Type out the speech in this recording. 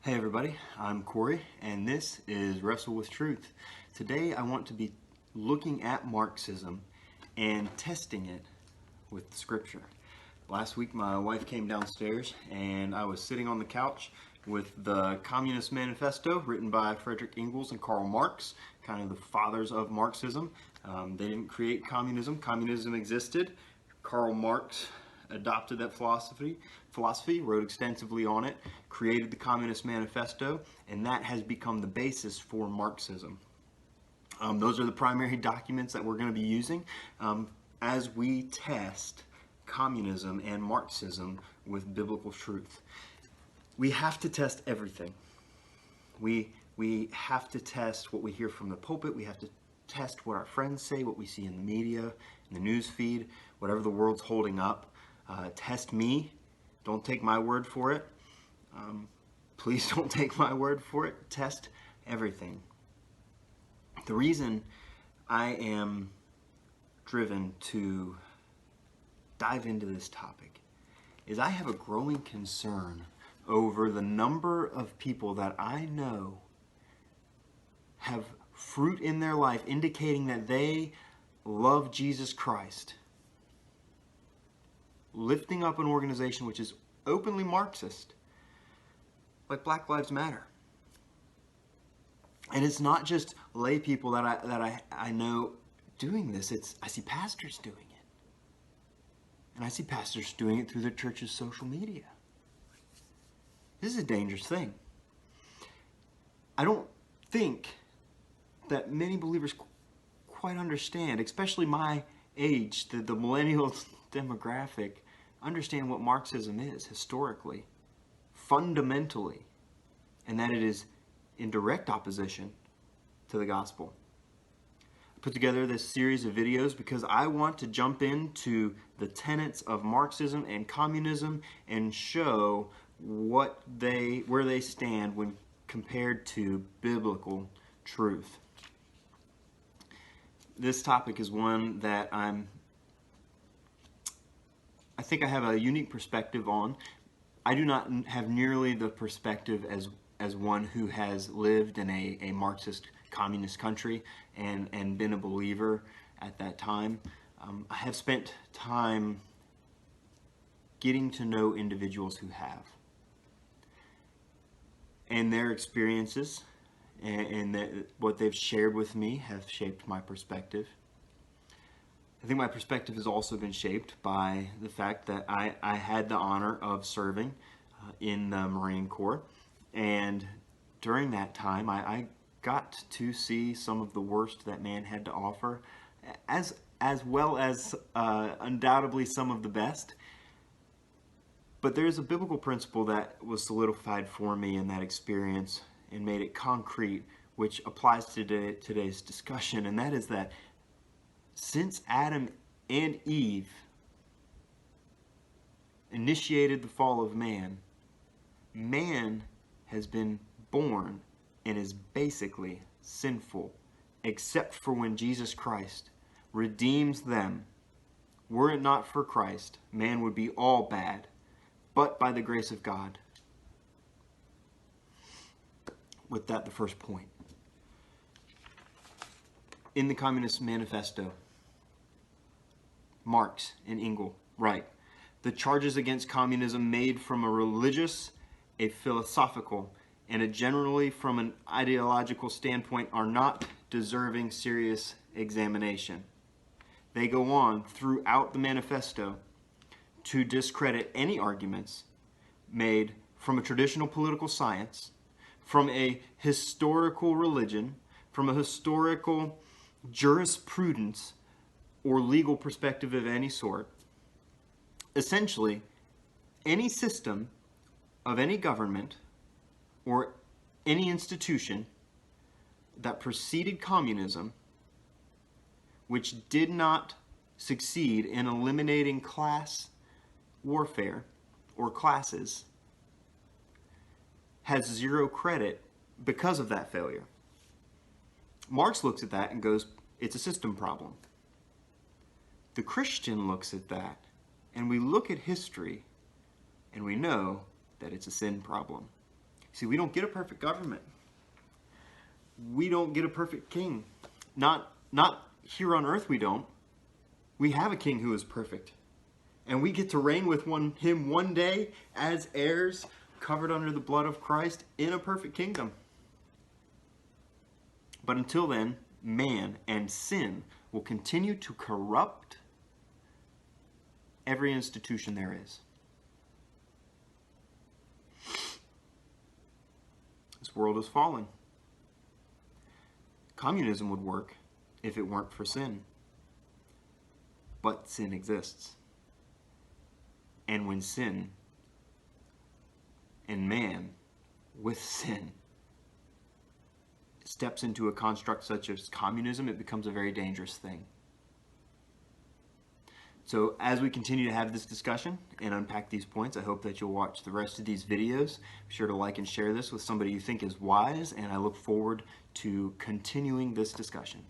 Hey everybody, I'm Corey, and this is Wrestle with Truth. Today I want to be looking at Marxism and testing it with the scripture. Last week my wife came downstairs and I was sitting on the couch with the Communist Manifesto written by Friedrich Engels and Karl Marx, kind of the fathers of Marxism. They didn't create communism. Communism existed. Karl Marx adopted that philosophy, wrote extensively on it, created the Communist Manifesto, and that has become the basis for Marxism. Those are the primary documents that we're going to be using as we test communism and Marxism with biblical truth. We have to test everything. We have to test what we hear from the pulpit. We have to test what our friends say, what we see in the media, in the news feed, whatever the world's holding up. Test me. Don't take my word for it. Please don't take my word for it. Test everything. The reason I am driven to dive into this topic is I have a growing concern over the number of people that I know have fruit in their life indicating that they love Jesus Christ, lifting up an organization which is openly Marxist, like Black Lives Matter. And it's not just lay people that I know doing this. I see pastors doing it. And I see pastors doing it through their church's social media. This is a dangerous thing. I don't think that many believers quite understand, especially my age, the millennial demographic, understand what Marxism is historically, fundamentally, and that it is in direct opposition to the gospel. I put together this series of videos because I want to jump into the tenets of Marxism and communism and show where they stand when compared to biblical truth. This topic is one that I think I have a unique perspective on. I do not have nearly the perspective as one who has lived in a Marxist communist country and been a believer at that time. I have spent time getting to know individuals who have. And their experiences and what they've shared with me have shaped my perspective. I think my perspective has also been shaped by the fact that I had the honor of serving in the Marine Corps, and during that time I got to see some of the worst that man had to offer, as well as undoubtedly some of the best. But there's a biblical principle that was solidified for me in that experience and made it concrete, which applies to today's discussion, and that is that since Adam and Eve initiated the fall of man, man has been born and is basically sinful, except for when Jesus Christ redeems them. Were it not for Christ, man would be all bad, but by the grace of God. With that, the first point. In the Communist Manifesto, Marx and Engels write, "The charges against communism made from a religious, a philosophical, and generally from an ideological standpoint are not deserving serious examination." They go on throughout the manifesto to discredit any arguments made from a traditional political science, from a historical religion, from a historical jurisprudence, or legal perspective of any sort. Essentially, any system of any government or any institution that preceded communism, which did not succeed in eliminating class warfare or classes, has zero credit because of that failure. Marx looks at that and goes, it's a system problem. The Christian looks at that, and we look at history, and we know that it's a sin problem. See, we don't get a perfect government. We don't get a perfect king. Not here on earth we don't. We have a king who is perfect. And we get to reign with him one day as heirs covered under the blood of Christ in a perfect kingdom. But until then, man and sin will continue to corrupt every institution there is. This world is fallen. Communism would work if it weren't for sin. But sin exists. And when sin and man with sin steps into a construct such as communism, it becomes a very dangerous thing. So as we continue to have this discussion and unpack these points, I hope that you'll watch the rest of these videos. Be sure to like and share this with somebody you think is wise, and I look forward to continuing this discussion.